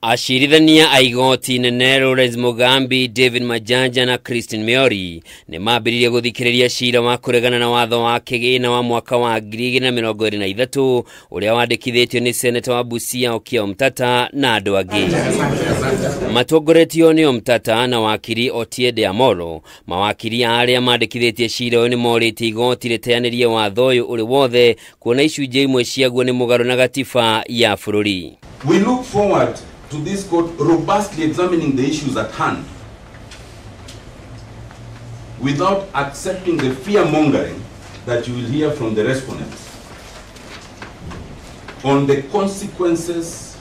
Ashirithania aigoti nene Lawrence Mugambi, David Majanja na Christine Meori ni mambiririe guthikiriria ciira wa kuregana na watho wa KIGINA wa mwaka wa 2023 uria wandikithitio ni Senator wa Busia Okiya Omtata na andu angi. Matongoretio ni Omtata na wakiri Otiende Amolo. Mawakiri aria mandikithitie ciira uyu ni morite igoti riteanirie watho uyu uri wothe kuona icunjĩ imwe ciaguo ni mugaru na gatiba ya bururi. We look forward to this court robustly examining the issues at hand without accepting the fear-mongering that you will hear from the respondents on the consequences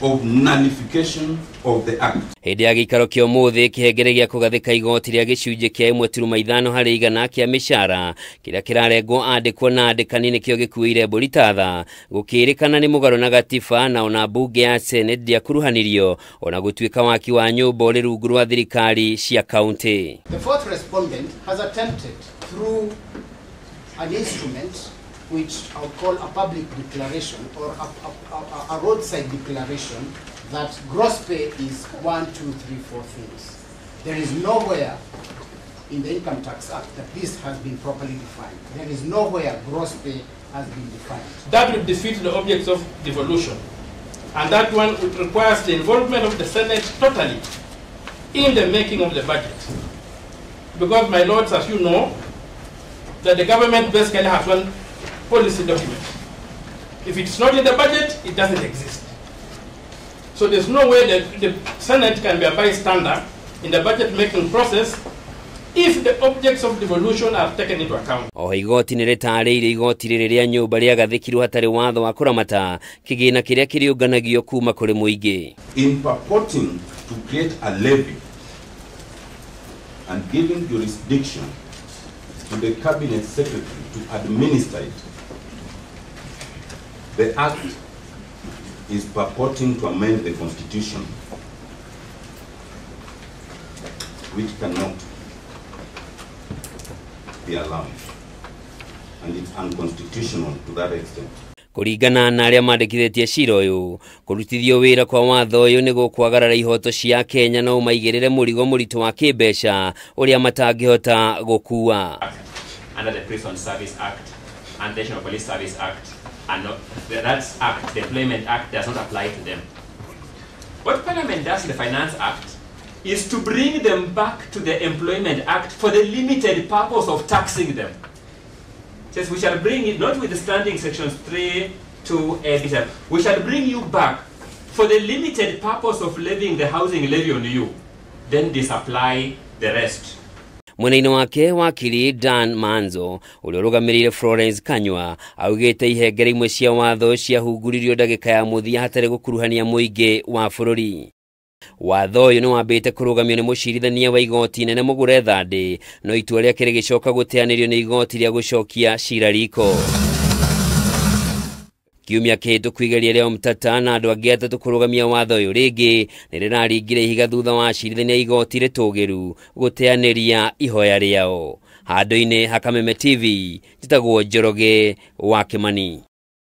of nullification of the act. Hĩndĩ ya gĩikaro kĩa ũmũthĩ kĩhengere gĩa kũgathĩka igoti rĩa gĩcunjĩ kĩa 1.5 harĩ igana kĩa mĩcara kĩrĩa kĩrarengwo andĩkwo na andĩkani nĩkĩo gĩkuĩire mbũri tatha gũkĩrĩkana nĩ mũgarũ na gatiba na ona mbunge ya Senate ndiakuruhanirio ona gũtuĩka waki wa nyũmba ũrĩ rungu rwa thirikari cia kaunti. The fourth respondent has attempted through an instrument which I'll call a public declaration or a roadside declaration that gross pay is 1, 2, 3, 4 things. There is nowhere in the Income Tax Act that this has been properly defined. There is nowhere gross pay has been defined. That would defeat the objects of devolution. And that one would require the involvement of the Senate totally in the making of the budget. Because, my lords, as you know, that the government basically has one policy document. If it's not in the budget, it doesn't exist. So there's no way that the Senate can be a bystander in the budget making process if the objects of devolution are taken into account. Igoti nĩ rĩtarĩire igoti rĩrĩa nyũmba rĩagathĩkirwo hatarĩ watho wa kũramata kĩgĩna kĩrĩa kĩrĩũnganagio kuma kũrĩ mũingĩ. In purporting to create a levy and giving jurisdiction to the cabinet secretary to administer it, the act is purporting to amend the constitution, which cannot be allowed, and it's unconstitutional to that extent. Kuringana na aria mandikithitie ciira uyu kurutithio wira kwa watho uyu ni gukwagarara ihoto cia Kenya no maigirire murigo muritu wa kibesha uria matangihota gukua. Under the Prison Service Act and the National Police Service Act, and that act, the Employment Act, does not apply to them. What Parliament does in the Finance Act is to bring them back to the Employment Act for the limited purpose of taxing them. It says we shall bring it, notwithstanding sections 3 to 8, we shall bring you back for the limited purpose of levying the housing levy on you, then disapply the rest. Mwena-inĩ wake wakiri Dan Manzo ũrĩa ũrũgamĩrĩire Florence Kanywa augĩte ihengere imwe cia watho ciahunguririo ndagĩka ya mũthia hatarĩ gũkuruhania mũingĩ wa bũrũri. Watho ũyũ nĩ wambĩte kũrũgamio nĩ mũcirithania wa igoti inene Mũgũre Thandi no itua rĩake rĩgĩcoka gũteanĩrio nĩ igoti rĩa gũcokia cira riko. Kiumia kĩhĩtũku igeria rĩa Omtata na andũ angĩ atatũ kũrũgamia watho ũyũ rĩngĩ nĩ rĩraringire ihiga thutha wa acirithania igoti rĩtũgĩru gũteanĩria ihoya rĩao. Handũ-inĩ ha Kameme TV, njĩtagwo Njoroge wa Kĩmani.